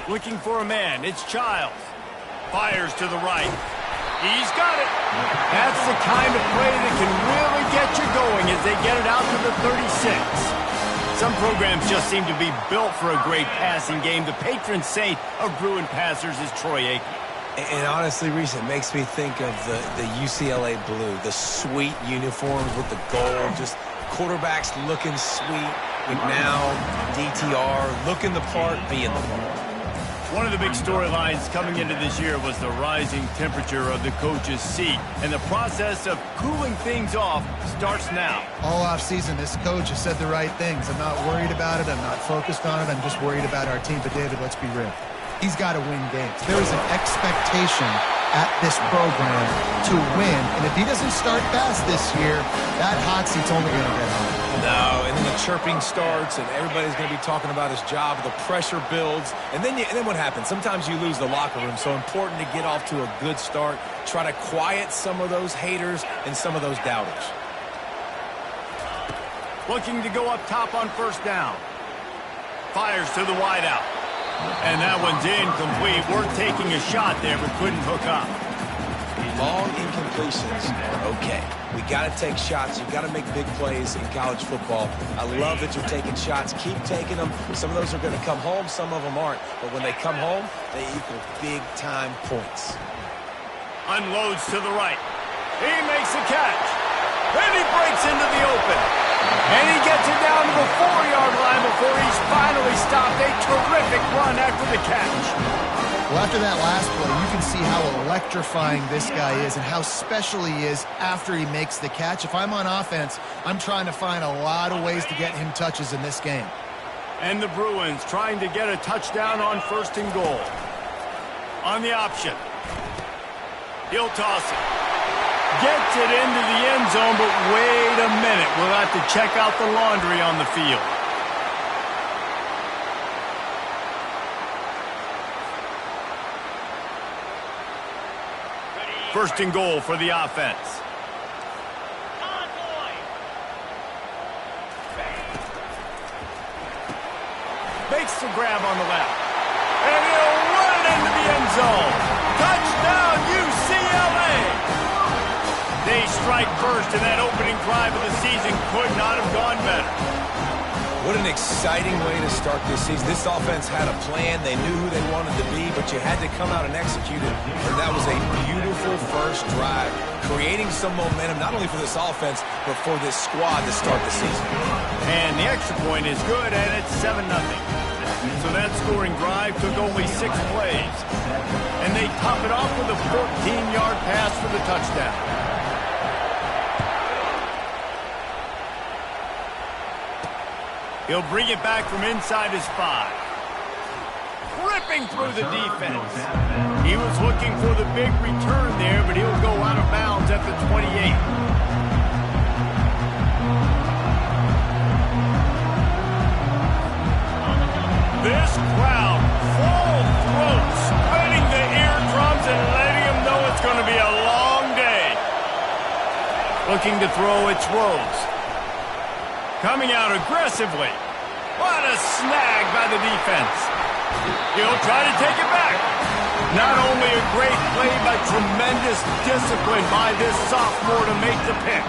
Looking for a man. It's Childs. Fires to the right. He's got it. That's the kind of play that can really get you going as they get it out to the 36. Some programs just seem to be built for a great passing game. The patron saint of Bruin passers is Troy Aikman. And honestly, Reese, it makes me think of the UCLA blue, the sweet uniforms with the gold, just quarterbacks looking sweet. McNown, DTR, looking the part, being the part. One of the big storylines coming into this year was the rising temperature of the coach's seat, and the process of cooling things off starts now. All offseason, this coach has said the right things. I'm not worried about it. I'm not focused on it. I'm just worried about our team. But, David, let's be real. He's got to win games. There is an expectation at this program to win, and if he doesn't start fast this year, that hot seat's only going to get hot. No, and then the chirping starts, and everybody's going to be talking about his job. The pressure builds, and then what happens? Sometimes you lose the locker room, so important to get off to a good start. Try to quiet some of those haters and some of those doubters. Looking to go up top on first down. Fires to the wideout. And that one's incomplete. Worth taking a shot there, but couldn't hook up. Long incompletions are okay. We got to take shots. You got to make big plays in college football. I love that you're taking shots. Keep taking them. Some of those are going to come home. Some of them aren't. But when they come home, they equal big-time points. Unloads to the right. He makes the catch. Then he breaks into the open. And he gets it down to the 4-yard line before he's finally stopped. A terrific run after the catch. Well, after that last play, you can see how electrifying this guy is and how special he is after he makes the catch. If I'm on offense, I'm trying to find a lot of ways to get him touches in this game. And the Bruins trying to get a touchdown on first and goal. On the option. He'll toss it. Gets it into the end zone, but wait a minute. We'll have to check out the laundry on the field. First and goal for the offense. Makes the grab on the left. And he'll run it into the end zone. Touchdown, UCLA! They strike first, and that opening drive of the season could not have gone better. What an exciting way to start this season. This offense had a plan. They knew who they wanted to be, but you had to come out and execute it. And that was a beautiful first drive, creating some momentum, not only for this offense, but for this squad to start the season. And the extra point is good, and it's 7-0. So that scoring drive took only 6 plays. And they top it off with a 14-yard pass for the touchdown. He'll bring it back from inside his 5. Ripping through the defense. He was looking for the big return there, but he'll go out of bounds at the 28. This crowd, full throat, spreading the eardrums and letting them know it's going to be a long day. Looking to throw, it's Rose. Coming out aggressively. What a snag by the defense. He'll try to take it back. Not only a great play, but tremendous discipline by this sophomore to make the pick.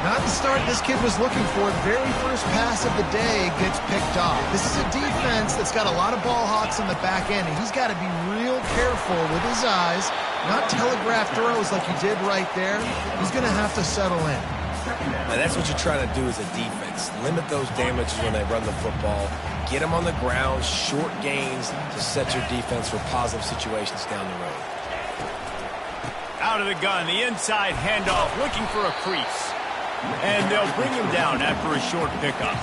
Not the start this kid was looking for. Very first pass of the day gets picked off. This is a defense that's got a lot of ball hawks on the back end, and he's got to be real careful with his eyes, not telegraph throws like he did right there. He's going to have to settle in. And that's what you're trying to do as a defense. Limit those damages when they run the football. Get them on the ground, short gains to set your defense for positive situations down the road. Out of the gun, the inside handoff, looking for a crease. And they'll bring him down after a short pickup.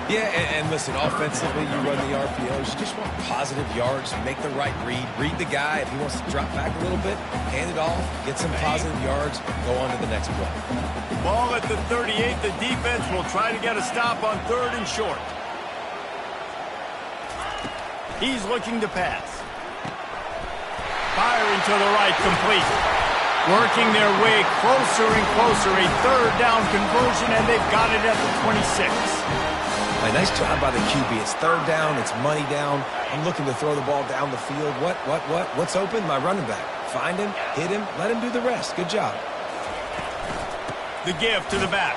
Yeah, and listen, offensively, you run the RPOs. You just want positive yards, make the right read. Read the guy. If he wants to drop back a little bit, hand it off, get some positive yards, go on to the next play. Ball at the 38. The defense will try to get a stop on 3rd and short. He's looking to pass. Firing to the right, complete. Working their way closer and closer. A 3rd down conversion, and they've got it at the 26. Nice job by the QB. It's third down. It's money down. I'm looking to throw the ball down the field. What's open? My running back. Find him, hit him, let him do the rest. Good job. The give to the back.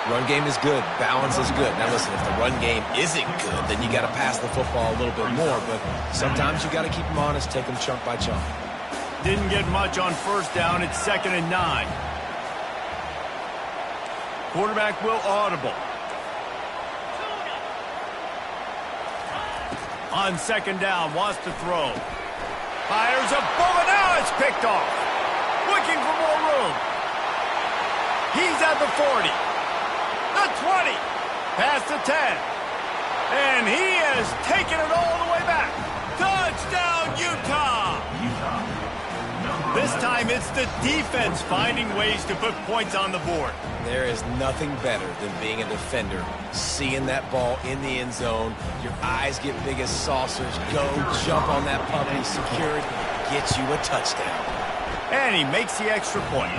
Run game is good. Balance is good. Now listen, if the run game isn't good, then you got to pass the football a little bit more. But sometimes you got to keep them honest, take them chunk by chunk. Didn't get much on first down. It's 2nd and 9. Quarterback will audible. On 2nd down, wants to throw. Fires a bullet. Now it's picked off. Looking for more room. He's at the 40. The 20. Past the 10. And he has taken it all the way back. Touchdown, Utah! This time it's the defense finding ways to put points on the board. There is nothing better than being a defender, seeing that ball in the end zone. Your eyes get big as saucers. Go jump on that puppy, secure it, get you a touchdown. And he makes the extra point.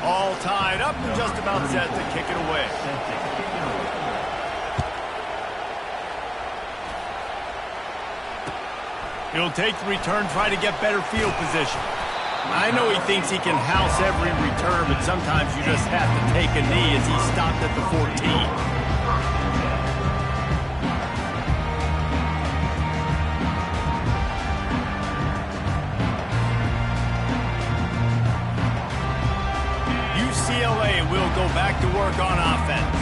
All tied up and just about set to kick it away. He'll take the return, try to get better field position. I know he thinks he can house every return, but sometimes you just have to take a knee as he stopped at the 14. UCLA will go back to work on offense.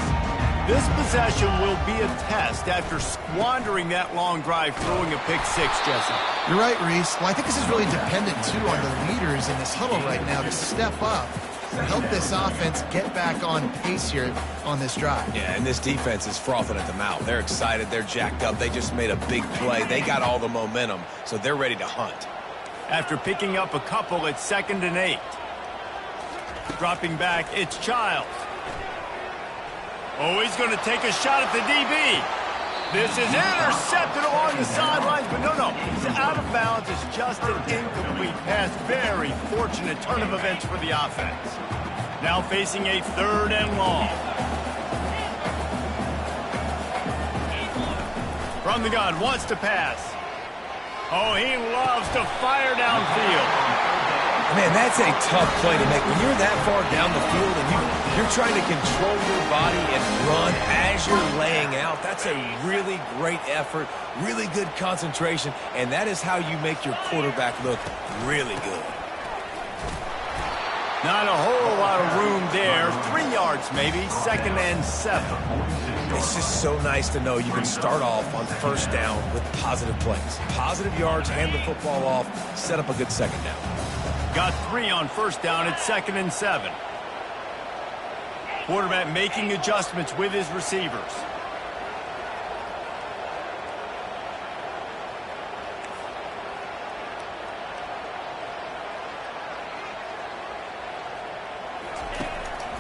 This possession will be a test after squandering that long drive, throwing a pick six, Jesse. You're right, Reese. Well, I think this is really dependent, too, on the leaders in this huddle right now to step up and help this offense get back on pace here on this drive. Yeah, and this defense is frothing at the mouth. They're excited. They're jacked up. They just made a big play. They got all the momentum, so they're ready to hunt. After picking up a couple, it's 2nd and 8. Dropping back, it's Childs. Oh, he's going to take a shot at the DB. This is intercepted along the sidelines, but no. He's out of bounds. It's just an incomplete pass. Very fortunate turn of events for the offense. Now facing a 3rd and long. From the gun, wants to pass. Oh, he loves to fire downfield. Man, that's a tough play to make. When you're that far down the field and you're trying to control your body and run as you're laying out, that's a really great effort, really good concentration, and that is how you make your quarterback look really good. Not a whole lot of room there. 3 yards maybe, 2nd and 7. It's just so nice to know you can start off on first down with positive plays. Positive yards, hand the football off, set up a good second down. Got 3 on first down at 2nd and 7. Quarterback making adjustments with his receivers.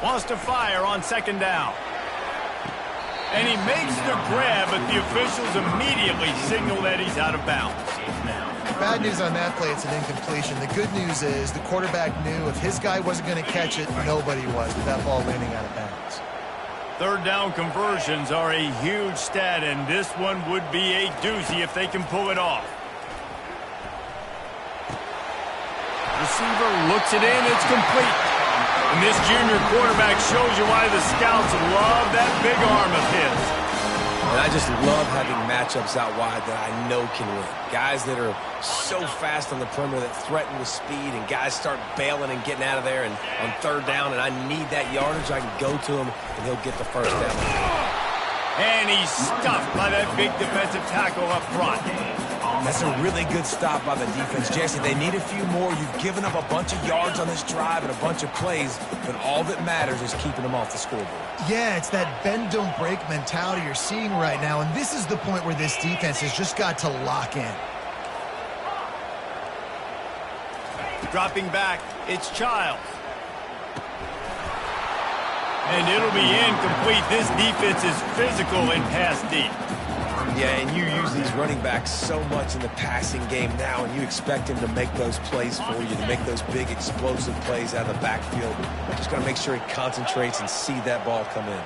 Wants to fire on 2nd down. And he makes the grab, but the officials immediately signal that he's out of bounds. Bad news on that play, it's an incompletion. The good news is the quarterback knew if his guy wasn't going to catch it, nobody was with that ball landing out of bounds. 3rd down conversions are a huge stat, and this one would be a doozy if they can pull it off. Receiver looks it in, it's complete. And this junior quarterback shows you why the scouts love that big arm of his. And I just love having matchups out wide that I know can win. Guys that are so fast on the perimeter that threaten with speed, and guys start bailing and getting out of there, and on 3rd down, and I need that yardage, I can go to him, and he'll get the first down. And he's stuffed by that big defensive tackle up front. That's a really good stop by the defense. Jesse, they need a few more. You've given up a bunch of yards on this drive and a bunch of plays, but all that matters is keeping them off the scoreboard. Yeah, it's that bend, don't break mentality you're seeing right now, and this is the point where this defense has just got to lock in. Dropping back, it's Childs. And it'll be incomplete. This defense is physical and pass deep. Yeah, and you use these running backs so much in the passing game now, and you expect him to make those plays for you, to make those big explosive plays out of the backfield. Just got to make sure he concentrates and see that ball come in.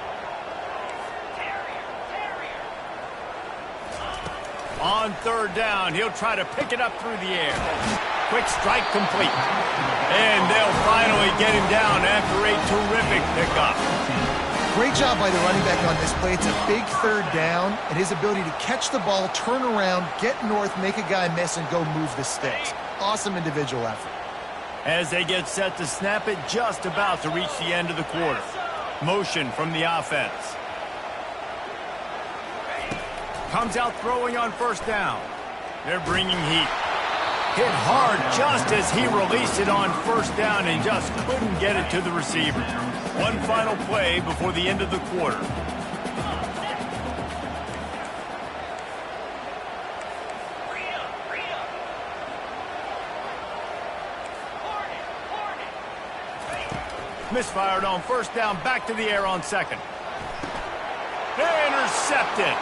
On third down, he'll try to pick it up through the air. Quick strike complete. And they'll finally get him down after a terrific pickup. Great job by the running back on this play. It's a big third down, and his ability to catch the ball, turn around, get north, make a guy miss, and go move the sticks. Awesome individual effort. As they get set to snap it, just about to reach the end of the quarter. Motion from the offense. Comes out throwing on first down. They're bringing heat. Hit hard just as he released it on first down and just couldn't get it to the receiver. One final play before the end of the quarter. Misfired on first down, back to the air on second. Intercepted.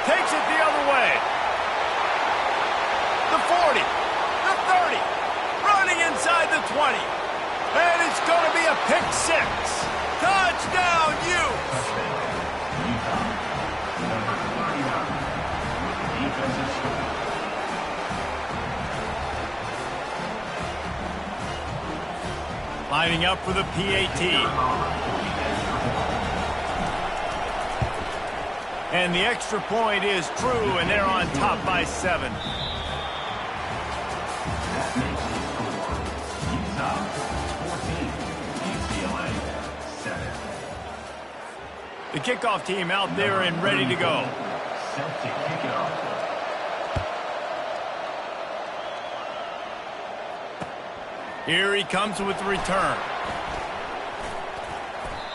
Takes it the other way. The 40, the 30, running inside the 20. And it's going to be a pick six. Touchdown, Utes! Lining up for the PAT. And the extra point is true, and they're on top by 7. The kickoff team out there and ready to go. Set to kick it off. Here he comes with the return.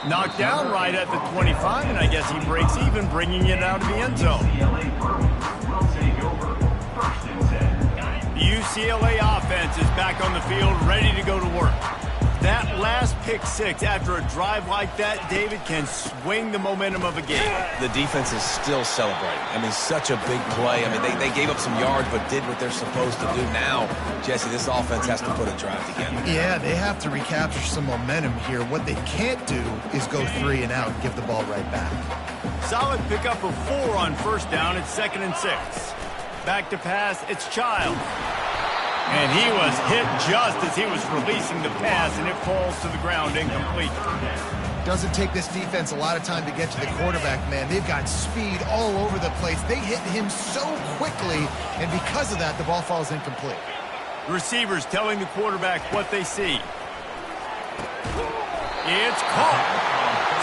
Knocked down right at the 25, and I guess he breaks even, bringing it out of the end zone. The UCLA offense is back on the field, ready to go to work. That last pick six after a drive like that, David, can swing the momentum of a game. The defense is still celebrating. I mean, such a big play. I mean, they gave up some yards but did what they're supposed to do. Now, Jesse, this offense has to put a drive together. Yeah, they have to recapture some momentum here. What they can't do is go 3 and out and give the ball right back. Solid pickup of 4 on first down. It's 2nd and 6. Back to pass, it's Child. And he was hit just as he was releasing the pass, and it falls to the ground incomplete. Doesn't take this defense a lot of time to get to the quarterback, man. They've got speed all over the place. They hit him so quickly, and because of that, the ball falls incomplete. Receivers telling the quarterback what they see. It's caught.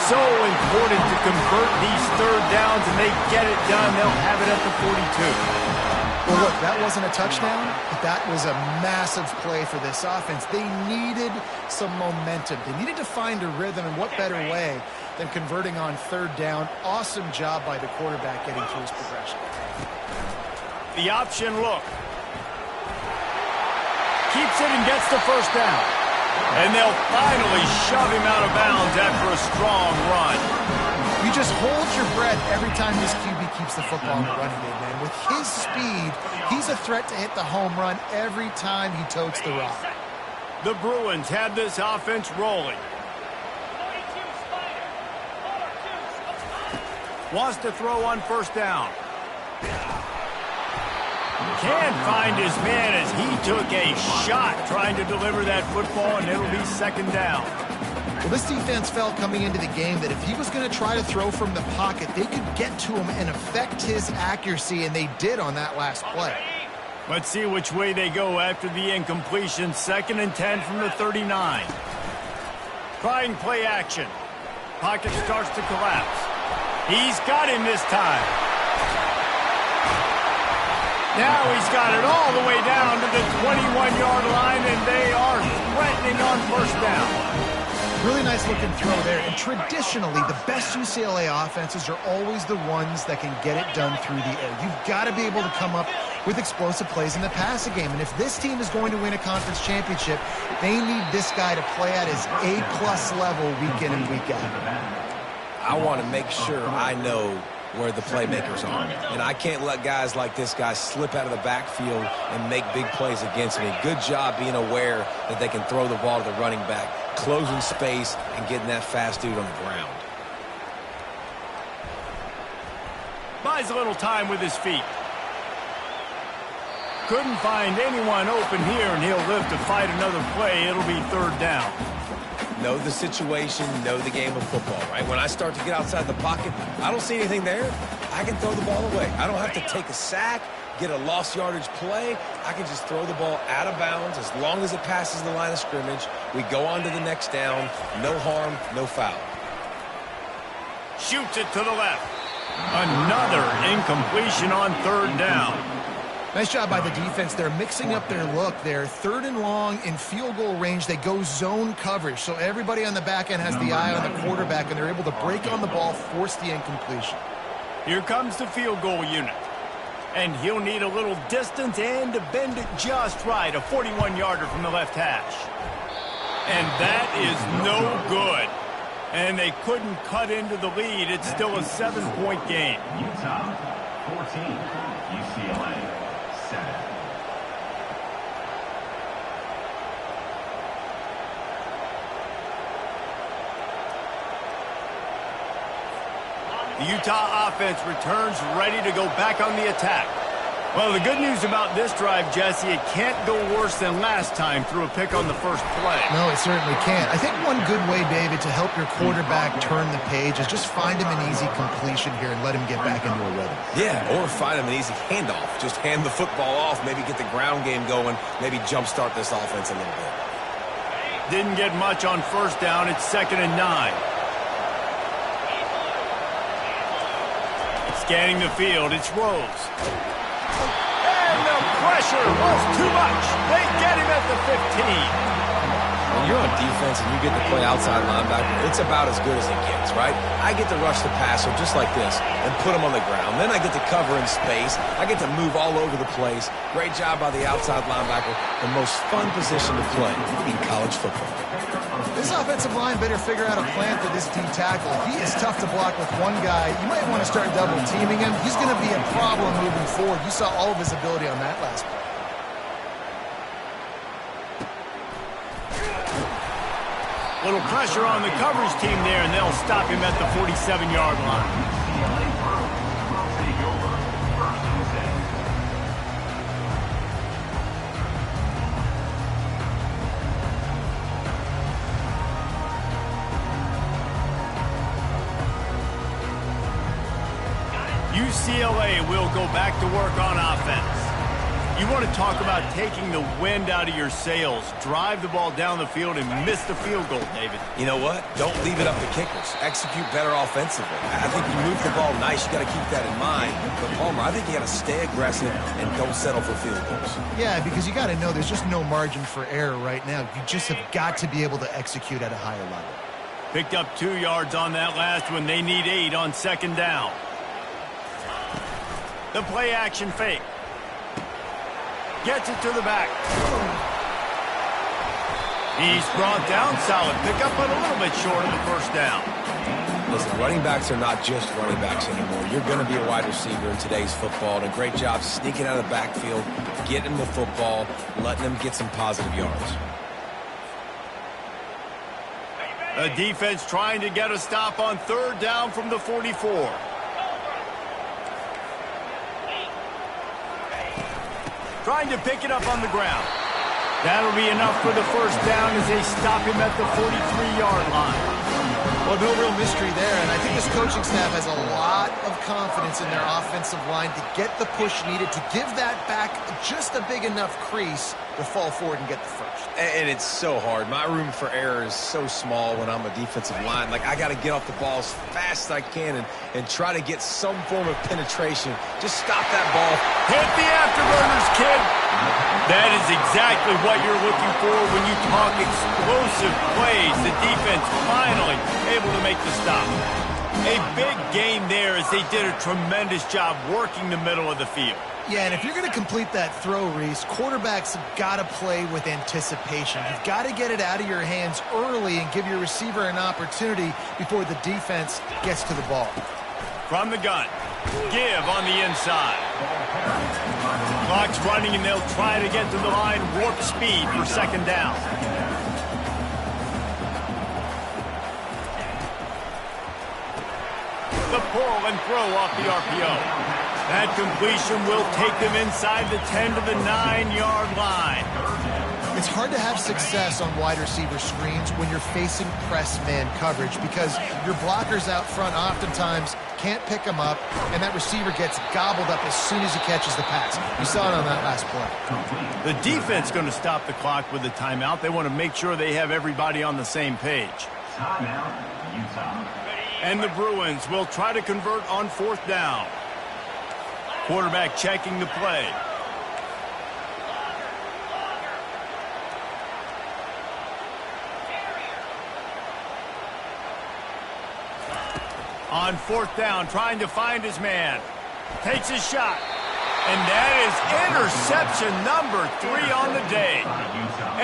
So important to convert these third downs, and they get it done. They'll have it at the 42. Well, look, that wasn't a touchdown, but that was a massive play for this offense. They needed some momentum. They needed to find a rhythm, and what better way than converting on third down. Awesome job by the quarterback getting through his progression. The option look. Keeps it and gets the first down. And they'll finally shove him out of bounds after a strong run. You just hold your breath every time this QB keeps the football in the running game, man. With his speed, he's a threat to hit the home run every time he totes the rock. The Bruins have this offense rolling. Wants to throw on first down. Can't find his man as he took a shot trying to deliver that football, and it'll be 2nd down. Well, this defense felt coming into the game that if he was going to try to throw from the pocket, they could get to him and affect his accuracy, and they did on that last play. Let's see which way they go after the incompletion. 2nd and 10 from the 39. Trying play action. Pocket starts to collapse. He's got him this time. Now he's got it all the way down to the 21-yard line, and they are threatening on first down. Really nice looking throw there. And traditionally, the best UCLA offenses are always the ones that can get it done through the air. You've got to be able to come up with explosive plays in the passing game. And if this team is going to win a conference championship, they need this guy to play at his A+ level week in and week out. I want to make sure I know where the playmakers are. And I can't let guys like this guy slip out of the backfield and make big plays against me. Good job being aware that they can throw the ball to the running back, closing space, and getting that fast dude on the ground. Buys a little time with his feet. Couldn't find anyone open here, and he'll live to fight another play. It'll be third down. Know the situation, know the game of football, right? When I start to get outside the pocket, I don't see anything there. I can throw the ball away. I don't have to take a sack, get a lost yardage play. I can just throw the ball out of bounds as long as it passes the line of scrimmage. We go on to the next down. No harm, no foul. Shoots it to the left. Another incompletion on third down. Nice job by the defense. They're mixing up their look there. Third and long in field goal range. They go zone coverage. So everybody on the back end has the eye on the quarterback, and they're able to break on the ball, force the incompletion. Here comes the field goal unit. And he'll need a little distance and to bend it just right. A 41-yarder from the left hash. And that is no good. And they couldn't cut into the lead. It's still a 7-point game. Utah 14, UCLA 7. The Utah offense returns ready to go back on the attack. Well, the good news about this drive, Jesse, it can't go worse than last time through a pick on the first play. No, it certainly can't. I think one good way, David, to help your quarterback turn the page is just find him an easy completion here and let him get back into a rhythm. Yeah, or find him an easy handoff. Just hand the football off, maybe get the ground game going, maybe jumpstart this offense a little bit. Didn't get much on first down. It's 2nd and 9. Scanning the field, it's Rose. And the pressure was too much. They get him at the 15. When you're on defense and you get to play outside linebacker, it's about as good as it gets, right? I get to rush the passer just like this and put him on the ground. Then I get to cover in space. I get to move all over the place. Great job by the outside linebacker. The most fun position to play in college football. This offensive line better figure out a plan for this D tackle. He is tough to block with one guy. You might want to start double teaming him. He's going to be a problem moving forward. You saw all of his ability on that last play. Little pressure on the coverage team there, and they'll stop him at the 47-yard line. Take over first and 10. UCLA will go back to work on offense. You want to talk about taking the wind out of your sails. Drive the ball down the field and miss the field goal, David. You know what? Don't leave it up to kickers. Execute better offensively. I think you move the ball nice. You got to keep that in mind. But, Palmer, I think you got to stay aggressive and don't settle for field goals. Yeah, because you got to know there's just no margin for error right now. You just have got to be able to execute at a higher level. Picked up 2 yards on that last one. They need 8 on 2nd down. The play action fake. Gets it to the back. He's brought down. Solid pickup, but a little bit short of the first down. Listen, running backs are not just running backs anymore. You're going to be a wide receiver in today's football. And a great job sneaking out of the backfield, getting the football, letting them get some positive yards. The defense trying to get a stop on 3rd down from the 44. Trying to pick it up on the ground. That'll be enough for the first down as they stop him at the 43-yard line. Well, no real mystery there, and I think this coaching staff has a lot of confidence in their offensive line to get the push needed, to give that back just a big enough crease to fall forward and get the first. And it's so hard. My room for error is so small when I'm a defensive line. Like, I got to get off the ball as fast as I can and try to get some form of penetration. Just stop that ball. Hit the afterburners, kid. That is exactly what you're looking for when you talk explosive plays. The defense finally able to make the stop. A big game there as they did a tremendous job working the middle of the field. Yeah, and if you're going to complete that throw, Reese, quarterbacks have got to play with anticipation. You've got to get it out of your hands early and give your receiver an opportunity before the defense gets to the ball. From the gun, Give on the inside. Clock's running, and they'll try to get to the line warp speed for second down. The pull and throw off the RPO. That completion will take them inside the 10 to the 9-yard line. It's hard to have success on wide receiver screens when you're facing press man coverage because your blockers out front oftentimes can't pick them up, and that receiver gets gobbled up as soon as he catches the pass. You saw it on that last play. The defense going to stop the clock with a timeout. They want to make sure they have everybody on the same page. Timeout, Utah. And the Bruins will try to convert on fourth down. Quarterback checking the play. On fourth down, trying to find his man. Takes a shot. And that is interception number 3 on the day.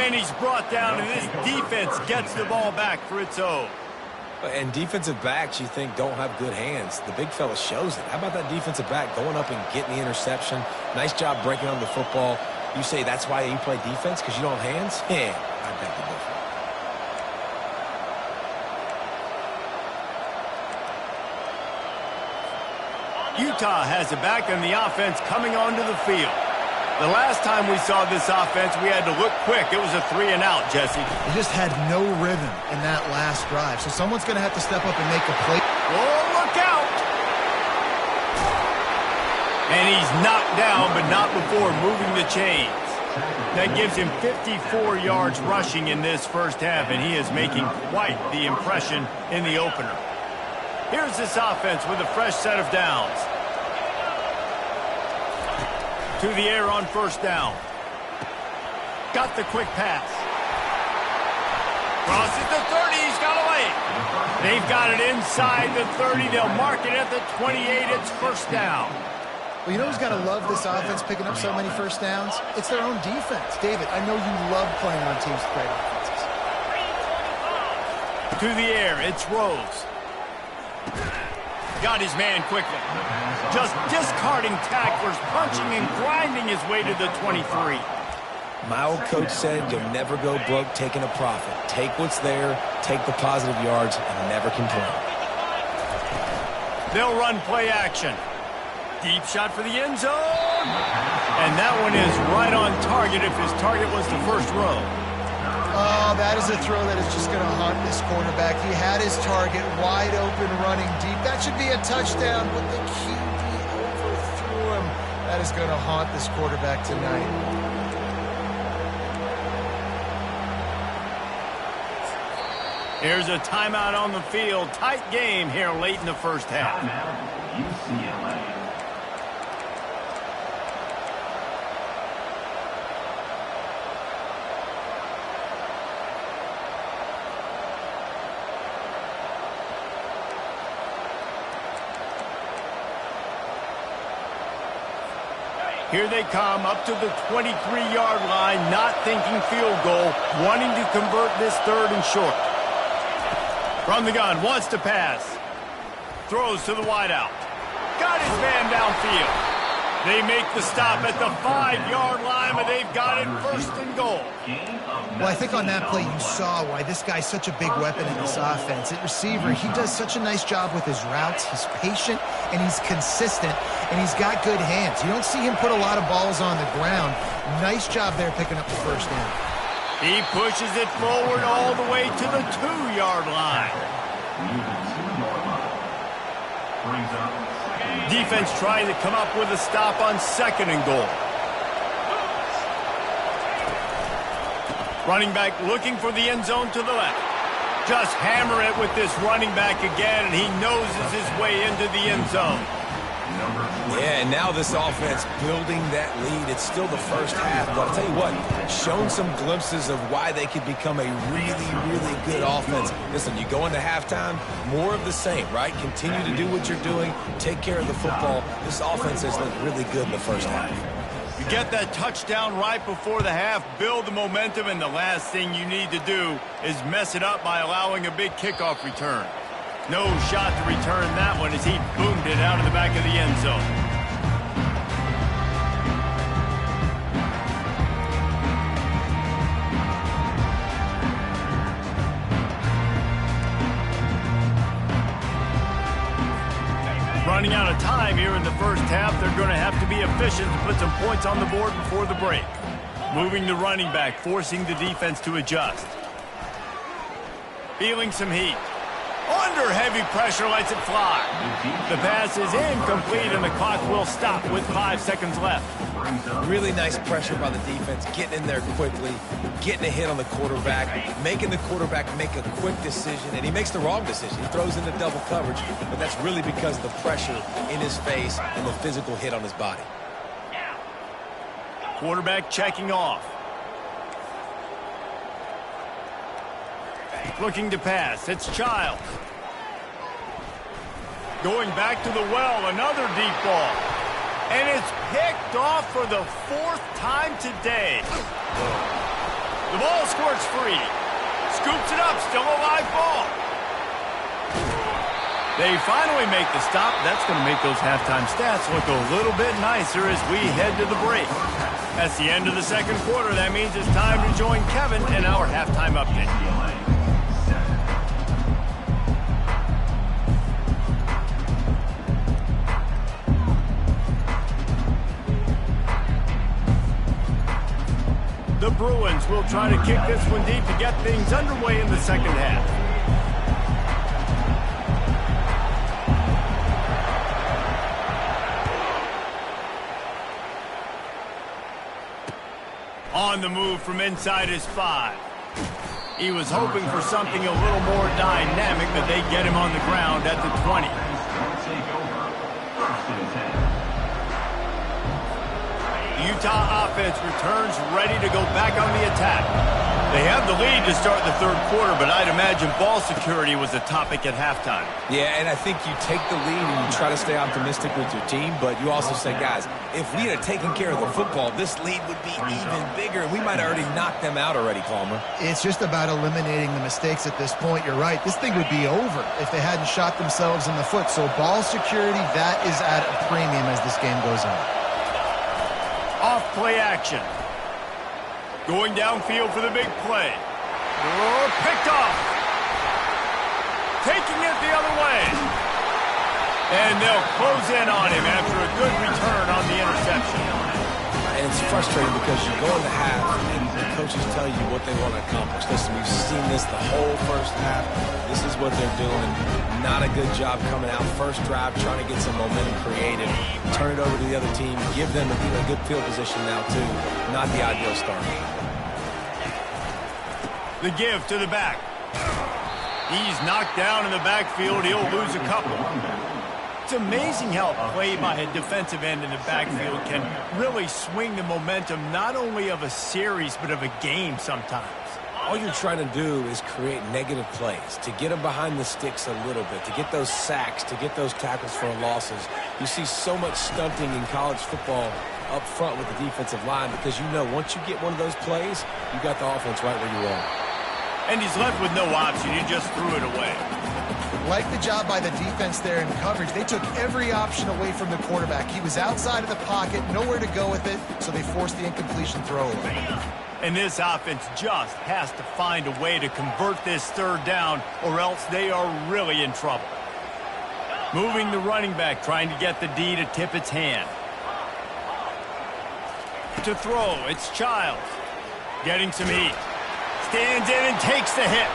And he's brought down, and this defense gets the ball back for its own. And defensive backs, you think, don't have good hands. The big fella shows it. How about that defensive back going up and getting the interception? Nice job breaking on the football. You say that's why you play defense, because you don't have hands? Yeah, I beg to differ. Utah has it back, and the offense coming onto the field. The last time we saw this offense, we had to look quick. It was a 3-and-out, Jesse. They just had no rhythm in that last drive, so someone's going to have to step up and make a play. Oh, look out! And he's knocked down, but not before moving the chains. That gives him 54 yards rushing in this first half, and he is making quite the impression in the opener. Here's this offense with a fresh set of downs. To the air on first down. Got the quick pass. Crosses the 30. He's got away. They've got it inside the 30. They'll mark it at the 28. It's first down. Well, you know who's got to love this offense picking up so many first downs? It's their own defense. David, I know you love playing on teams with great offenses. To the air. It's Rose. Got his man quickly. Just discarding tacklers, punching and grinding his way to the 23. My old coach said you'll never go broke taking a profit. Take what's there, take the positive yards, and never complain. They'll run play action. Deep shot for the end zone. And that one is right on target if his target was the first row. Oh, that is a throw that is just going to haunt this quarterback. He had his target wide open running deep. That should be a touchdown, but the QB overthrew him. That is going to haunt this quarterback tonight. Here's a timeout on the field. Tight game here late in the first half. Timeout, UCLA. Here they come up to the 23-yard line, not thinking field goal, wanting to convert this third and short. From the gun, wants to pass. Throws to the wideout. Got his man downfield. They make the stop at the 5-yard line, but they've got it first and goal. Well, I think on that play you saw why this guy's such a big weapon in this offense. At receiver, he does such a nice job with his routes. He's patient, and he's consistent, and he's got good hands. You don't see him put a lot of balls on the ground. Nice job there picking up the first down. He pushes it forward all the way to the 2-yard line. Defense trying to come up with a stop on second and goal. Running back looking for the end zone to the left. Just hammer it with this running back again, and he noses his way into the end zone. Yeah, and now this offense building that lead. It's still the first half, but I'll tell you what, shown some glimpses of why they could become a really, really good offense. Listen, you go into halftime, more of the same, right? Continue to do what you're doing, take care of the football. This offense has looked really good in the first half. You get that touchdown right before the half, build the momentum, and the last thing you need to do is mess it up by allowing a big kickoff return. No shot to return that one as he boomed it out of the back of the end zone. Running out of time here in the first half, they're going to have to be efficient to put some points on the board before the break. Moving the running back, forcing the defense to adjust. Feeling some heat. Under heavy pressure, lets it fly. The pass is incomplete, and the clock will stop with 5 seconds left. Really nice pressure by the defense, getting in there quickly, getting a hit on the quarterback, making the quarterback make a quick decision, and he makes the wrong decision. He throws into double coverage, but that's really because of the pressure in his face and the physical hit on his body. Quarterback checking off. Looking to pass. It's Childs. Going back to the well, another deep ball. And it's picked off for the 4th time today. The ball squirts free. Scoops it up, still a live ball. They finally make the stop. That's going to make those halftime stats look a little bit nicer as we head to the break. That's the end of the second quarter. That means it's time to join Kevin in our halftime update. The Bruins will try to kick this one deep to get things underway in the second half. On the move from inside his 5. He was hoping for something a little more dynamic, but they get him on the ground at the 20. The Utah offense returns ready to go back on the attack. They have the lead to start the third quarter, but I'd imagine ball security was a topic at halftime. Yeah, and I think you take the lead and you try to stay optimistic with your team, but you also say, guys, if we had taken care of the football, this lead would be even bigger. We might have already knocked them out already, Palmer. It's just about eliminating the mistakes at this point. You're right. This thing would be over if they hadn't shot themselves in the foot. So ball security, that is at a premium as this game goes on. Off play action. Going downfield for the big play. Oh, picked off. Taking it the other way. And they'll close in on him after a good return on the interception. And it's frustrating because you go in the half and the coaches tell you what they want to accomplish. Listen, we've seen this the whole first half. This is what they're doing. Not a good job coming out first drive, trying to get some momentum created. Turn it over to the other team. Give them a good field position now, too. Not the ideal start. The give to the back. He's knocked down in the backfield. He'll lose a couple. It's amazing how a play by a defensive end in the backfield can really swing the momentum not only of a series but of a game sometimes. All you're trying to do is create negative plays, to get them behind the sticks a little bit, to get those sacks, to get those tackles for losses. You see so much stunting in college football up front with the defensive line because you know once you get one of those plays, you got the offense right where you want. And he's left with no option. He just threw it away. Like the job by the defense there in coverage. They took every option away from the quarterback. He was outside of the pocket, nowhere to go with it, so they forced the incompletion throw away. And this offense just has to find a way to convert this third down, or else they are really in trouble. Moving the running back, trying to get the D to tip its hand. To throw, it's Childs. Getting some heat. Stands in and takes the hit.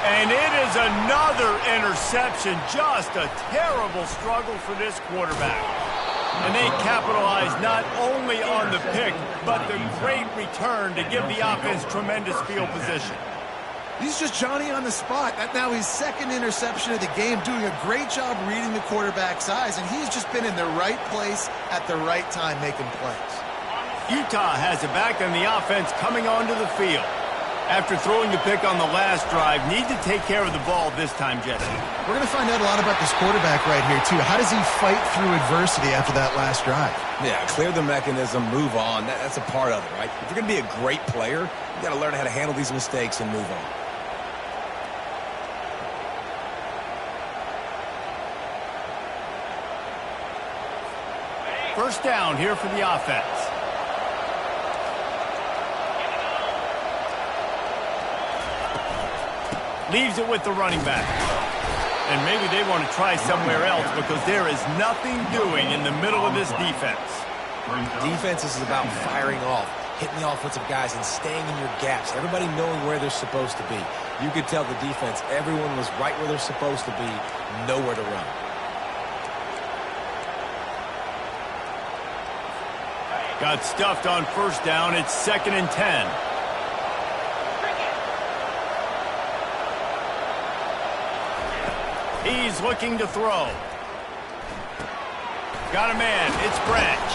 And it is another interception. Just a terrible struggle for this quarterback. And they capitalize not only on the pick, but the great return to give the offense tremendous field position. He's just Johnny on the spot. That's now his second interception of the game, doing a great job reading the quarterback's eyes, and he's just been in the right place at the right time making plays. Utah has it back on the offense coming onto the field. After throwing the pick on the last drive, need to take care of the ball this time, Jesse. We're going to find out a lot about this quarterback right here, too. How does he fight through adversity after that last drive? Yeah, clear the mechanism, move on. That's a part of it, right? If you're going to be a great player, you got to learn how to handle these mistakes and move on. First down here for the offense. Leaves it with the running back. And maybe they want to try somewhere else because there is nothing doing in the middle of this defense. Defense is about firing off, hitting the offensive guys, and staying in your gaps. Everybody knowing where they're supposed to be. You could tell the defense, everyone was right where they're supposed to be, nowhere to run. Got stuffed on first down. It's 2nd and 10. He's looking to throw. Got a man. It's Branch.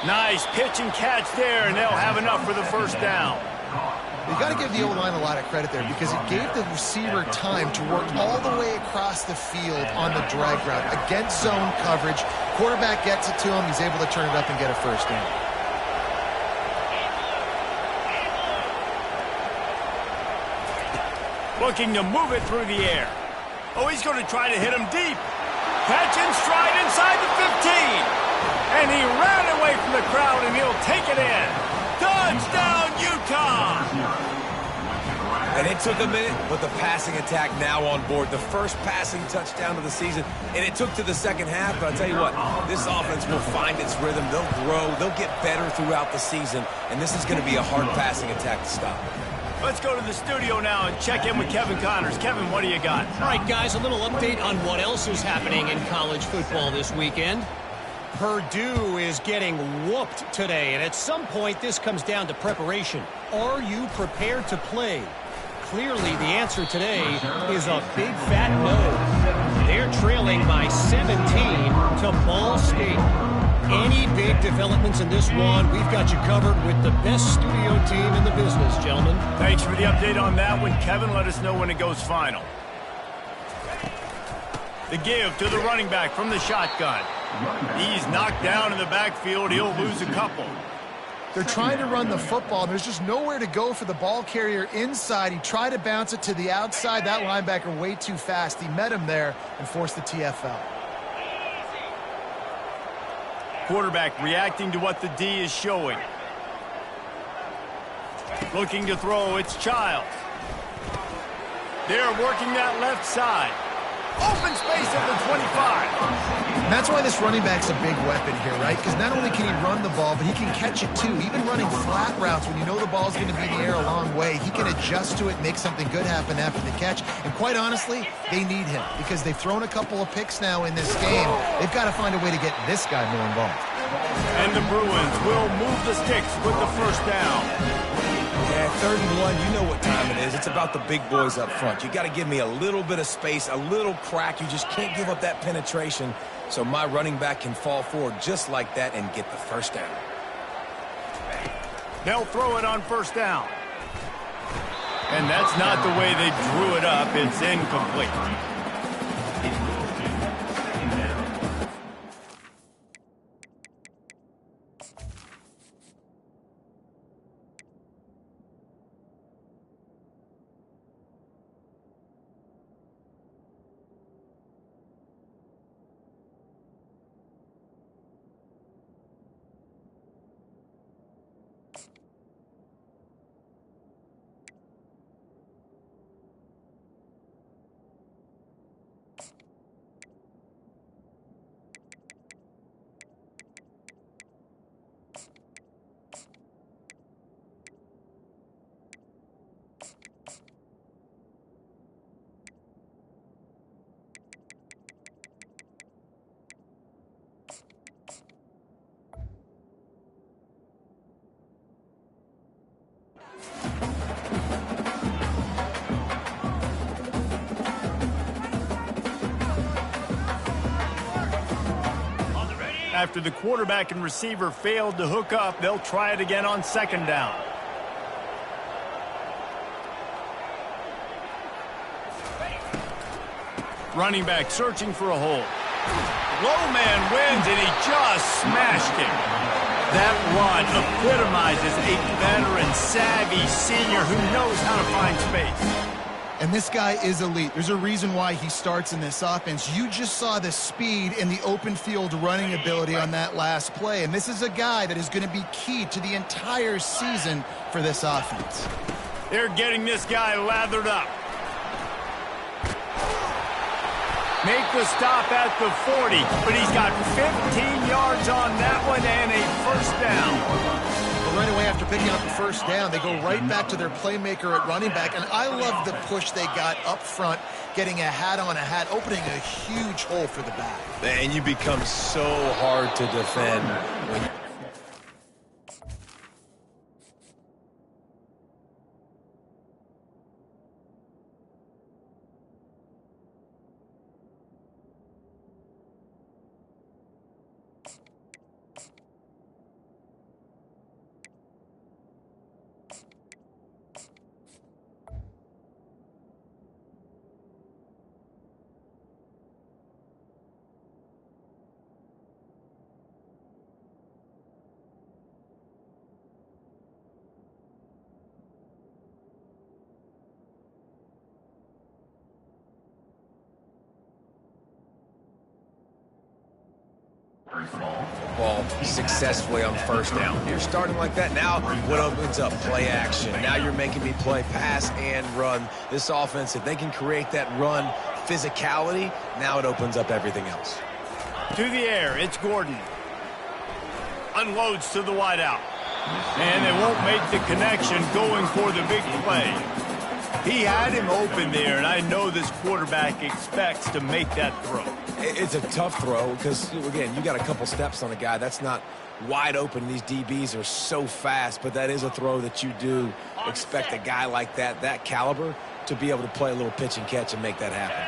Nice pitch and catch there, and they'll have enough for the first down. You got to give the O-line a lot of credit there because it gave the receiver time to work all the way across the field on the drag route against zone coverage. Quarterback gets it to him. He's able to turn it up and get a first down. Looking to move it through the air. Oh, he's going to try to hit him deep. Catch and stride inside the 15. And he ran away from the crowd, and he'll take it in. Touchdown, Utah! And it took a minute, but the passing attack now on board. The first passing touchdown of the season, and it took to the second half. But I'll tell you what, this offense will find its rhythm. They'll grow. They'll get better throughout the season, and this is going to be a hard passing attack to stop. Let's go to the studio now and check in with Kevin Connors. Kevin, what do you got? All right, guys, a little update on what else is happening in college football this weekend. Purdue is getting whooped today, and at some point this comes down to preparation. Are you prepared to play? Clearly the answer today is a big fat no. They're trailing by 17 to Ball State. Any big developments in this one, we've got you covered with the best studio team in the business, gentlemen. Thanks for the update on that one, Kevin. Let us know when it goes final. The give to the running back from the shotgun. He's knocked down in the backfield. He'll lose a couple. They're trying to run the football. There's just nowhere to go for the ball carrier inside. He tried to bounce it to the outside. That linebacker way too fast. He met him there and forced the TFL. Quarterback reacting to what the D is showing. Looking to throw, it's Childs. They're working that left side. Open space at the 25. And that's why this running back's a big weapon here, right? Because not only can he run the ball, but he can catch it too. Even running flat routes when you know the ball's going to be in the air a long way, he can adjust to it, make something good happen after the catch. And quite honestly, they need him because they've thrown a couple of picks now in this game. They've got to find a way to get this guy more involved. And the Bruins will move the sticks with the first down. Yeah, 3rd and 1, you know what time it is. It's about the big boys up front. You got to give me a little bit of space, a little crack. You just can't give up that penetration so my running back can fall forward just like that and get the first down. They'll throw it on first down. And that's not the way they drew it up. It's incomplete. After the quarterback and receiver failed to hook up, they'll try it again on second down. Running back searching for a hole. Low man wins, and he just smashed it. That run epitomizes a veteran, savvy senior who knows how to find space. And this guy is elite. There's a reason why he starts in this offense. You just saw the speed and the open field running ability on that last play. And this is a guy that is going to be key to the entire season for this offense. They're getting this guy lathered up. Make the stop at the 40, but he's got 15 yards on that one and a first down. Right away after picking up the first down, they go right back to their playmaker at running back, and I love the push they got up front, getting a hat on a hat, opening a huge hole for the back. And you become so hard to defend when you... ball successfully on first down. You're starting like that. Now what opens up? Play action. Now you're making me play pass and run. This offense, if they can create that run physicality, now it opens up everything else. To the air, it's Gordon. Unloads to the wideout. And they won't make the connection going for the big play. He had him open there, and I know this quarterback expects to make that throw. It's a tough throw because, again, you got a couple steps on a guy. That's not wide open. These DBs are so fast, but that is a throw that you do expect a guy like that caliber, to be able to play a little pitch and catch and make that happen.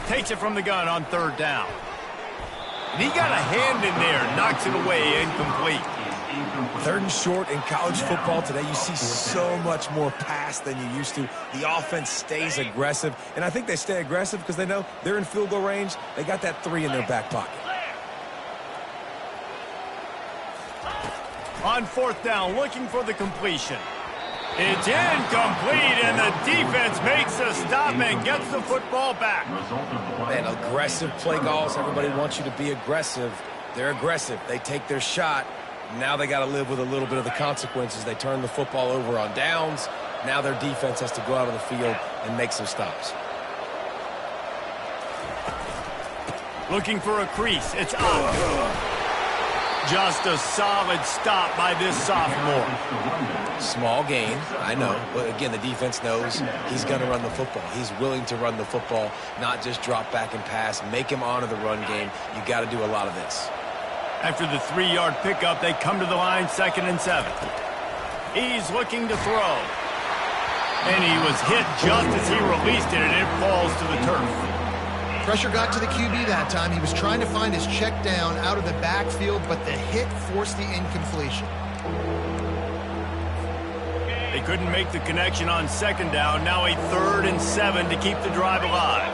Takes it from the gun on third down. And he got a hand in there, knocks it away, incomplete. Third and short in college football today, you see so much more pass than you used to. The offense stays aggressive, and I think they stay aggressive because they know they're in field goal range. They got that 3 in their back pocket. On fourth down, looking for the completion. It's incomplete, and the defense makes a stop and gets the football back. Man, aggressive play calls. Everybody wants you to be aggressive. They're aggressive. They take their shot. Now they got to live with a little bit of the consequences. They turn the football over on downs. Now their defense has to go out on the field and make some stops. Looking for a crease. It's up. Just a solid stop by this sophomore. Small gain, I know. But again, the defense knows he's going to run the football. He's willing to run the football, not just drop back and pass. Make him honor the run game. You got to do a lot of this. After the 3-yard pickup, they come to the line, 2nd and 7. He's looking to throw. And he was hit just as he released it, and it falls to the turf. Pressure got to the QB that time. He was trying to find his check down out of the backfield, but the hit forced the incompletion. They couldn't make the connection on 2nd down. Now a 3rd and 7 to keep the drive alive.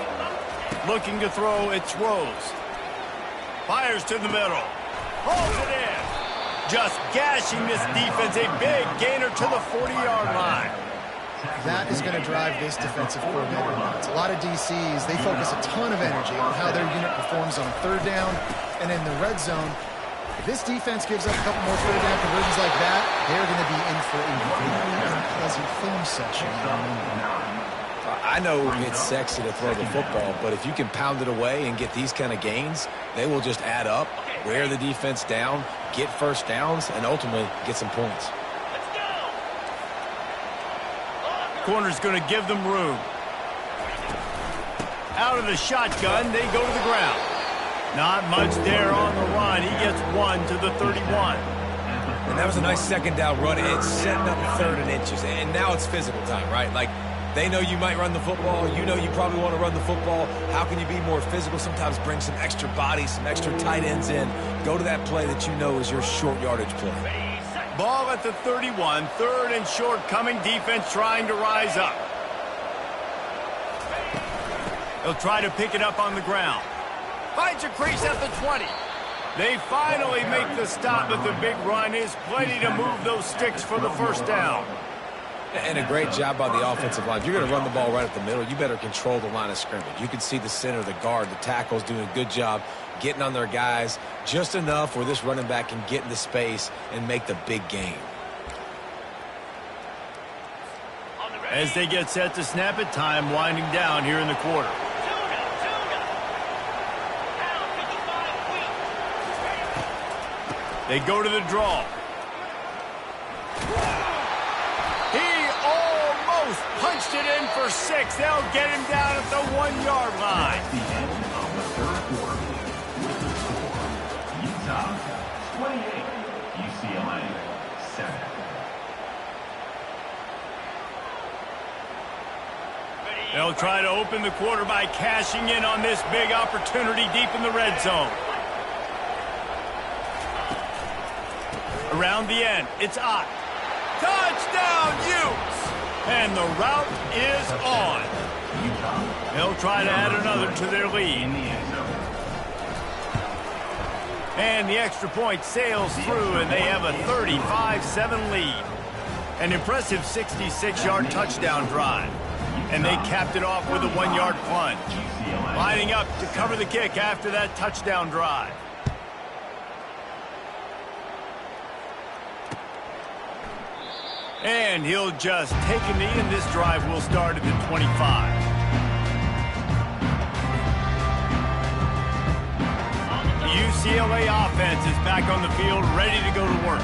Looking to throw, it's Rose. Fires to the middle. Holds it in. Just gashing this defense. A big gainer to the 40-yard line. That is going to drive this defensive coordinator nuts. A lot of DCs, they focus a ton of energy on how their unit performs on 3rd down and in the red zone. If this defense gives up a couple more 3rd down conversions like that, they're going to be in for a very unpleasant film session. I know it's sexy to throw the football, but if you can pound it away and get these kind of gains, they will just add up, wear the defense down, get first downs, and ultimately get some points. Corner's going to give them room. Out of the shotgun, they go to the ground. Not much there on the run. He gets 1 to the 31. And that was a nice 2nd down run. It's setting up 3rd and inches, and now it's physical time, right? Like, they know you might run the football. You know you probably want to run the football. How can you be more physical? Sometimes bring some extra bodies, some extra tight ends in. Go to that play that you know is your short yardage play. Ball at the 31, 3rd and short, coming defense trying to rise up. They'll try to pick it up on the ground. Finds a crease at the 20. They finally make the stop, but the big run is plenty to move those sticks for the first down. And a great job by the offensive line. If you're going to run the ball right up the middle, you better control the line of scrimmage. You can see the center, the guard, the tackles doing a good job getting on their guys just enough where this running back can get into space and make the big game. As they get set to snap it, time winding down here in the quarter. They go to the draw. He almost punched it in for 6. They'll get him down at the 1-yard line. The end of the third quarter with the score, Utah 28, UCLA 7. They'll try to open the quarter by cashing in on this big opportunity deep in the red zone. Around the end, it's Ott. Touchdown, Utes! And the route is on. They'll try to add another to their lead. And the extra point sails through, and they have a 35-7 lead. An impressive 66-yard touchdown drive. And they capped it off with a 1-yard plunge. Lining up to cover the kick after that touchdown drive. And he'll just take a knee, and this drive will start at the 25. The UCLA offense is back on the field, ready to go to work.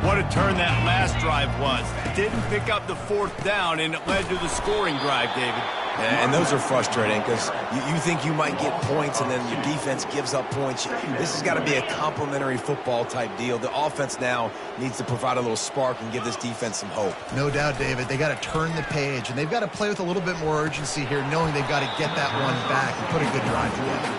What a turn that last drive was. Didn't pick up the 4th down, and it led to the scoring drive, David. And those are frustrating because you think you might get points and then your defense gives up points. This has got to be a complementary football type deal. The offense now needs to provide a little spark and give this defense some hope. No doubt, David. They got to turn the page, and they've got to play with a little bit more urgency here, knowing they've got to get that one back and put a good drive together.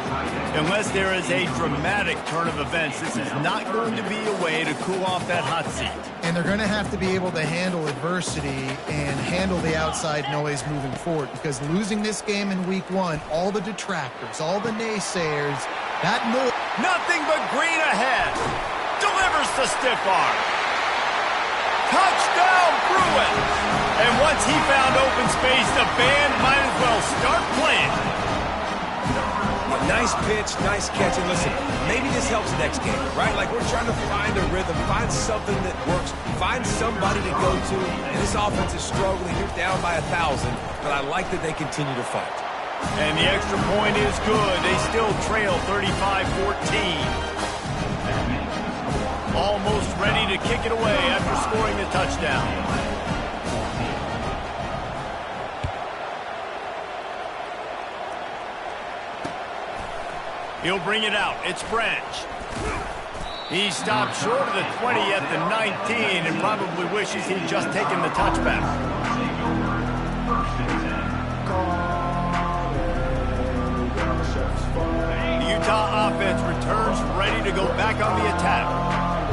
Unless there is a dramatic turn of events, this is not going to be a way to cool off that hot seat. And they're going to have to be able to handle adversity and handle the outside noise moving forward, because losing this game in week 1, all the detractors, all the naysayers, that noise. Nothing but green ahead. Delivers the stiff arm. Touchdown, Bruins. And once he found open space, the band might as well start playing. Nice pitch, nice catch, and listen, maybe this helps next game, right? Like, we're trying to find a rhythm, find something that works, find somebody to go to, and this offense is struggling. You're down by 1,000, but I like that they continue to fight. And the extra point is good. They still trail 35-14. Almost ready to kick it away after scoring the touchdown. He'll bring it out. It's Branch. He stopped short of the 20 at the 19 and probably wishes he'd just taken the touchback. The Utah offense returns ready to go back on the attack.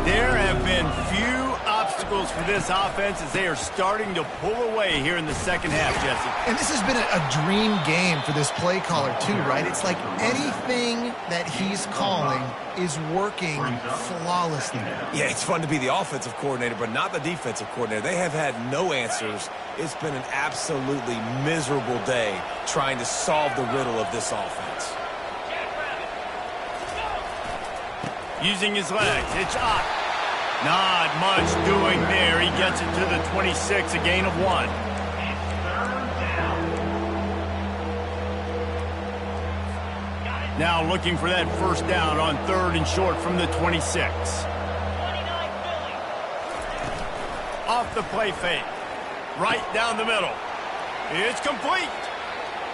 There have been few obstacles for this offense as they are starting to pull away here in the second half, Jesse. And this has been a dream game for this play caller too, right? It's like anything that he's calling is working flawlessly. Yeah, it's fun to be the offensive coordinator, but not the defensive coordinator. They have had no answers. It's been an absolutely miserable day trying to solve the riddle of this offense. Using his legs, it's Ott. Not much doing there. He gets it to the 26, a gain of 1. Now looking for that first down on 3rd and short from the 26. Off the play fake. Right down the middle. It's complete.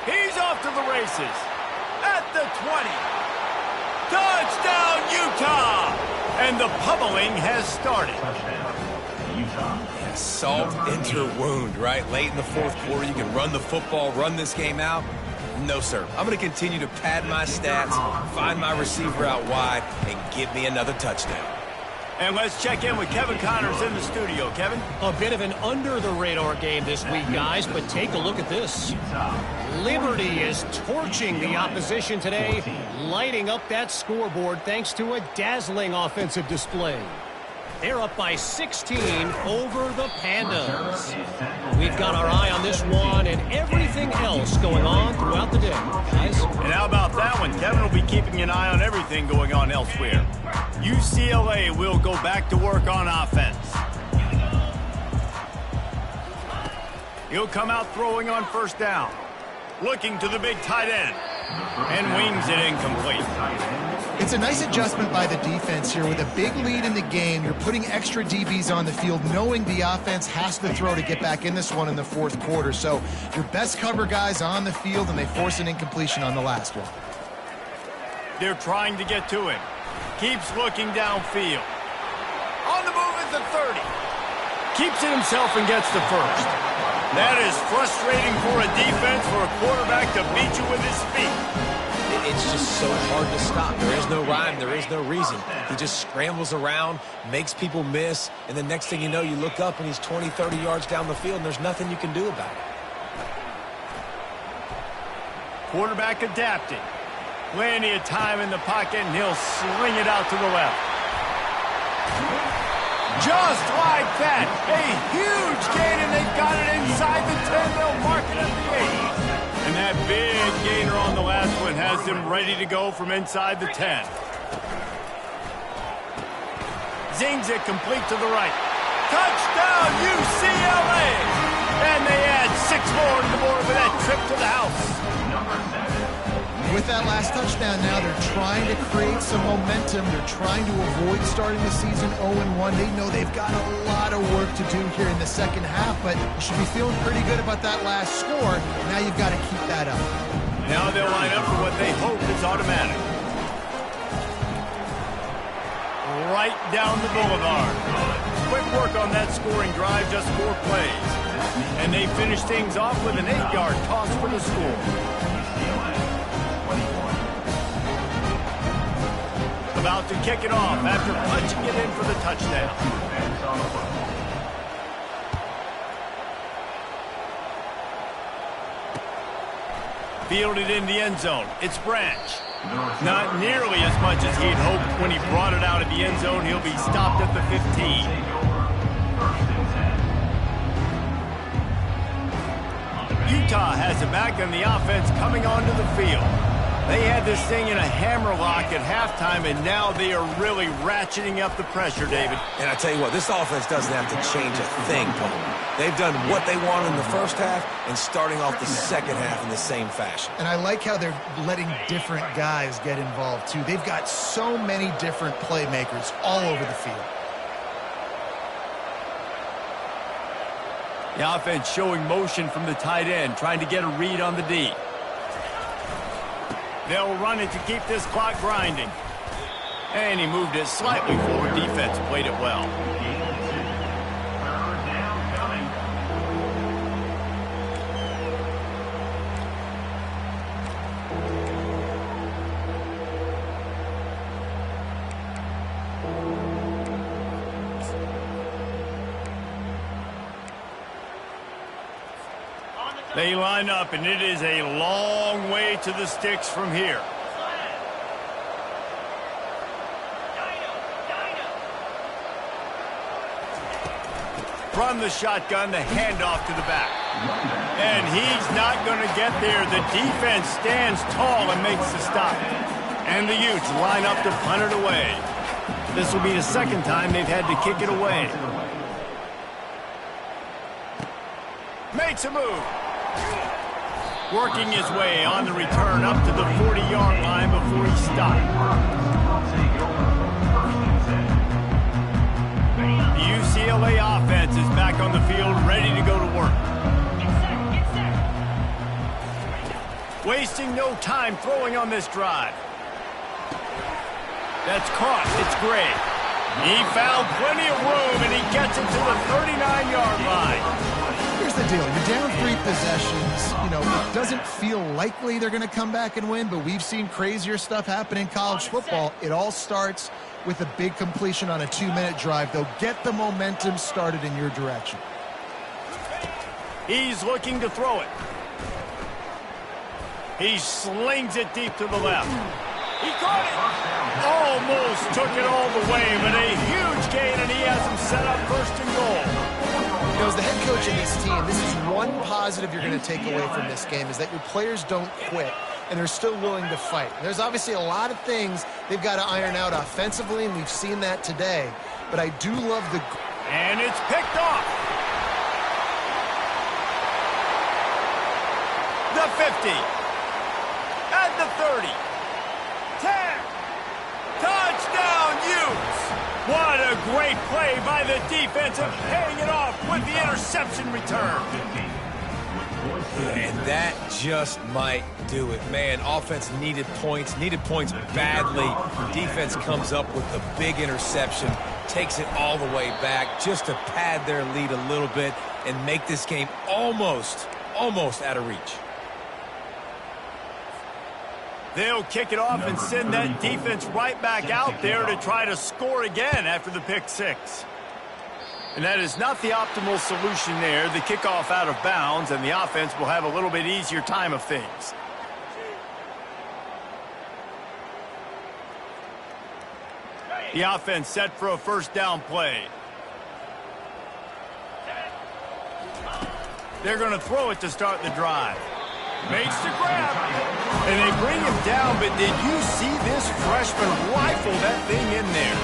He's off to the races. At the 20. Touchdown, Utah! And the pummeling has started. Yeah, salt into wound, right? Late in the 4th quarter, you can run the football, run this game out. No, sir. I'm going to continue to pad my stats, find my receiver out wide, and give me another touchdown. And let's check in with Kevin Connors in the studio. Kevin? A bit of an under-the-radar game this week, guys, but take a look at this. Liberty is torching the opposition today, lighting up that scoreboard thanks to a dazzling offensive display. They're up by 16 over the Pandas. We've got our eye on this one and everything else going on throughout the day, guys. And how about that one? Kevin will be keeping an eye on everything going on elsewhere. UCLA will go back to work on offense. He'll come out throwing on first down. Looking to the big tight end. And wings it incomplete. It's a nice adjustment by the defense here. With a big lead in the game, you're putting extra DBs on the field, knowing the offense has to throw to get back in this one in the fourth quarter. So your best cover guys on the field, and they force an incompletion on the last one. They're trying to get to him. Keeps looking downfield. On the move at the 30. Keeps it himself and gets the first. That is frustrating for a defense, for a quarterback to beat you with his feet. It's just so hard to stop. There is no rhyme. There is no reason. He just scrambles around, makes people miss, and the next thing you know, you look up and he's 20, 30 yards down the field, and there's nothing you can do about it. Quarterback adapting. Plenty of time in the pocket, and he'll sling it out to the left. Just like that, a huge gain, and they've got it inside the 10. They'll mark it at the 8. And that big gainer on the last one has them ready to go from inside the 10. Zings it complete to the right. Touchdown, UCLA! And they add 6 more to the board with that trip to the house. With that last touchdown now, they're trying to create some momentum. They're trying to avoid starting the season 0-1. They know they've got a lot of work to do here in the second half, but you should be feeling pretty good about that last score. Now you've got to keep that up. Now they'll line up for what they hope is automatic. Right down the boulevard. Quick work on that scoring drive, just 4 plays. And they finish things off with an 8-yard toss for the score. About to kick it off after punching it in for the touchdown. Fielded in the end zone. It's Branch. Not nearly as much as he'd hoped when he brought it out of the end zone. He'll be stopped at the 15. Utah has it back on the offense coming onto the field. They had this thing in a hammerlock at halftime, and now they are really ratcheting up the pressure, David. And I tell you what, this offense doesn't have to change a thing, Paul. They've done what they wanted in the first half and starting off the second half in the same fashion. And I like how they're letting different guys get involved, too. They've got so many different playmakers all over the field. The offense showing motion from the tight end, trying to get a read on the D. They'll run it to keep this clock grinding. And he moved it slightly forward. Defense played it well. They line up, and it is a long way to the sticks from here. From the shotgun, the handoff to the back. And he's not going to get there. The defense stands tall and makes the stop. And the Utes line up to punt it away. This will be the second time they've had to kick it away. Makes a move. Working his way on the return up to the 40-yard line before he stopped. The UCLA offense is back on the field, ready to go to work. Wasting no time throwing on this drive. That's caught. It's Gray. He found plenty of room, and he gets it to the 39-yard line. Here's the deal. You're down 3 possessions. You know, it doesn't feel likely they're going to come back and win, but we've seen crazier stuff happen in college football. It all starts with a big completion on a 2-minute drive. They'll get the momentum started in your direction. He's looking to throw it. He slings it deep to the left. He caught it. Almost took it all the way, but a huge gain, and he has them set up first and goal. You know, as the head coach of this team, this is one positive you're going to take away from this game, is that your players don't quit, and they're still willing to fight. There's obviously a lot of things they've got to iron out offensively, and we've seen that today. But I do love the... And it's picked off. The 50. At the 30. 10. Touchdown, Utes. What a great play by the defense of paying it off with the interception return. And that just might do it. Man, offense needed points badly. Defense comes up with the big interception, takes it all the way back just to pad their lead a little bit and make this game almost out of reach. They'll kick it off and send that defense right back out there to try to score again after the pick six. And that is not the optimal solution there. The kickoff out of bounds, and the offense will have a little bit easier time of things. The offense set for a first down play. They're going to throw it to start the drive. Makes the grab. And they bring him down, but did you see this freshman rifle that thing in there?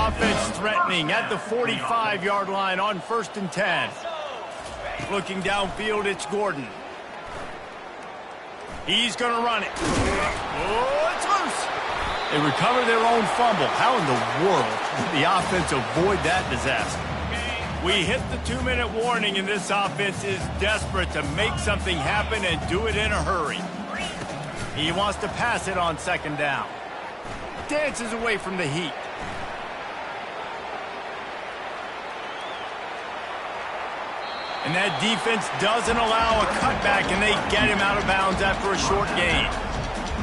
Offense threatening at the 45-yard line on 1st and 10. Looking downfield, it's Gordon. He's going to run it. Oh, it's loose. They recover their own fumble. How in the world did the offense avoid that disaster? We hit the 2-minute warning, and this offense is desperate to make something happen and do it in a hurry. He wants to pass it on 2nd down. Dances away from the heat. And that defense doesn't allow a cutback, and they get him out of bounds after a short gain.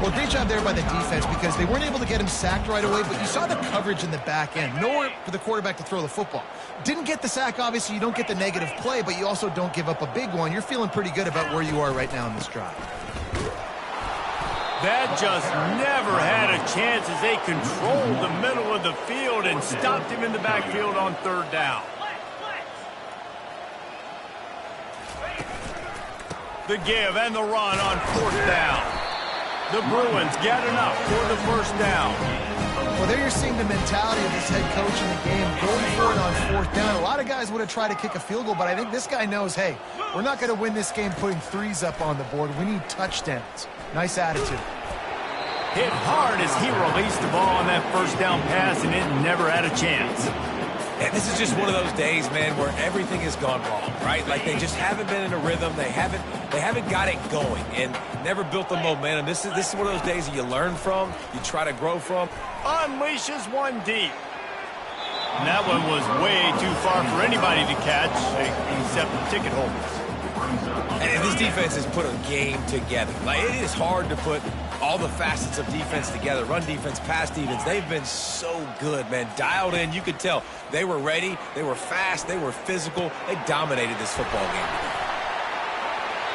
Well, great job there by the defense because they weren't able to get him sacked right away, but you saw the coverage in the back end. Nowhere for the quarterback to throw the football. Didn't get the sack, obviously. You don't get the negative play, but you also don't give up a big one. You're feeling pretty good about where you are right now in this drive. That just never had a chance as they controlled the middle of the field and stopped him in the backfield on 3rd down. The give and the run on 4th down. The Bruins get enough for the 1st down. Well, there you're seeing the mentality of this head coach in the game, going for it on 4th down. A lot of guys would have tried to kick a field goal, but I think this guy knows, hey, we're not going to win this game putting threes up on the board. We need touchdowns. Nice attitude. Hit hard as he released the ball on that 1st down pass, and it never had a chance. And this is just one of those days, man, where everything has gone wrong, right? Like they just haven't been in a rhythm. They haven't got it going and never built the momentum. This is one of those days that you learn from, you try to grow from. Unleashes one deep. And that one was way too far for anybody to catch, except the ticket holders. And this defense has put a game together. Like, it is hard to put all the facets of defense together. Run defense, pass defense. They've been so good, man. Dialed in. You could tell they were ready. They were fast. They were physical. They dominated this football game.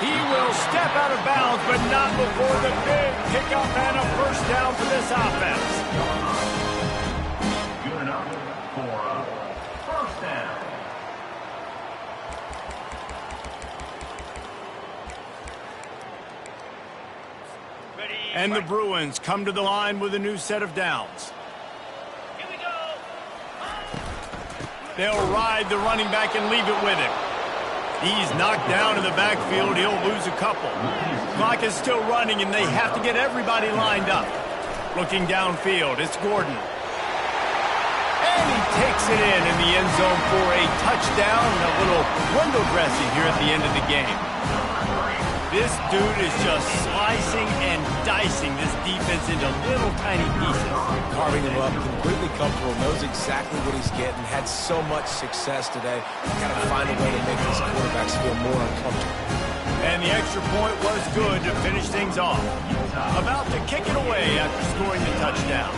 He will step out of bounds, but not before the big kickoff and a 1st down for this offense. Good enough for a 1st down. And the Bruins come to the line with a new set of downs. Here we go. They'll ride the running back and leave it with him. He's knocked down in the backfield. He'll lose a couple. Clock is still running, and they have to get everybody lined up. Looking downfield, it's Gordon. And he takes it in the end zone for a touchdown and a little window dressing here at the end of the game. This dude is just slicing and dicing this defense into little tiny pieces. Carving him up, completely comfortable, knows exactly what he's getting, had so much success today. Got to find a way to make these quarterbacks feel more uncomfortable. And the extra point was good to finish things off. About to kick it away after scoring the touchdown.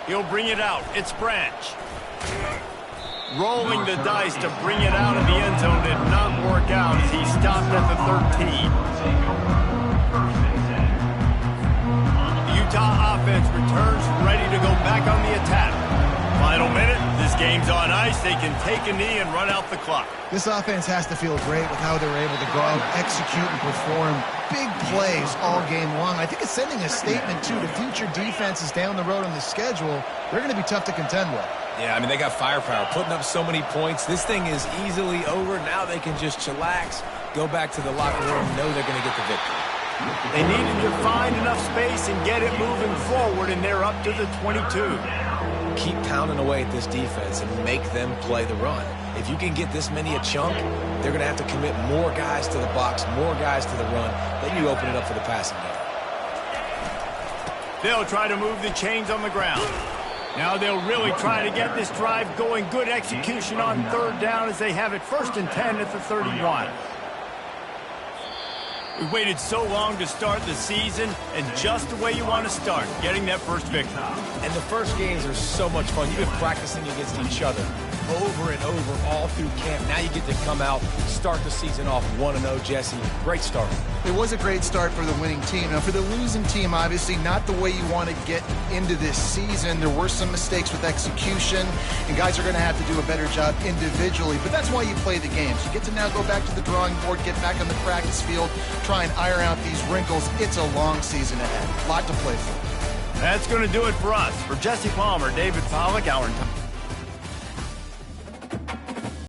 He'll bring it out. It's Branch. Rolling the dice to bring it out of the end zone did not work out as he stopped at the 13. Utah offense returns ready to go back on the attack. Final minute, this game's on ice. They can take a knee and run out the clock. This offense has to feel great with how they're able to go out, execute, and perform big plays all game long. I think it's sending a statement, too, to future defenses down the road on the schedule. They're going to be tough to contend with. Yeah, I mean, they got firepower, putting up so many points. This thing is easily over. Now they can just chillax, go back to the locker room, know they're going to get the victory. They needed to find enough space and get it moving forward, and they're up to the 22. Keep pounding away at this defense and make them play the run. If you can get this many a chunk, they're going to have to commit more guys to the box, more guys to the run. Then you open it up for the passing game. They'll try to move the chains on the ground. Now they'll really try to get this drive going. Good execution on third down as they have it 1st and 10 at the 31. We waited so long to start the season, and just the way you want to start, getting that first victory. And the first games are so much fun. You've been practicing against each other over and over all through camp. Now you get to come out, start the season off 1-0, Jesse. Great start. It was a great start for the winning team. Now, for the losing team, obviously, not the way you want to get into this season. There were some mistakes with execution, and guys are going to have to do a better job individually. But that's why you play the games. You get to now go back to the drawing board, get back on the practice field, try and iron out these wrinkles. It's a long season ahead. A lot to play for. That's going to do it for us. For Jesse Palmer, David Pollack, our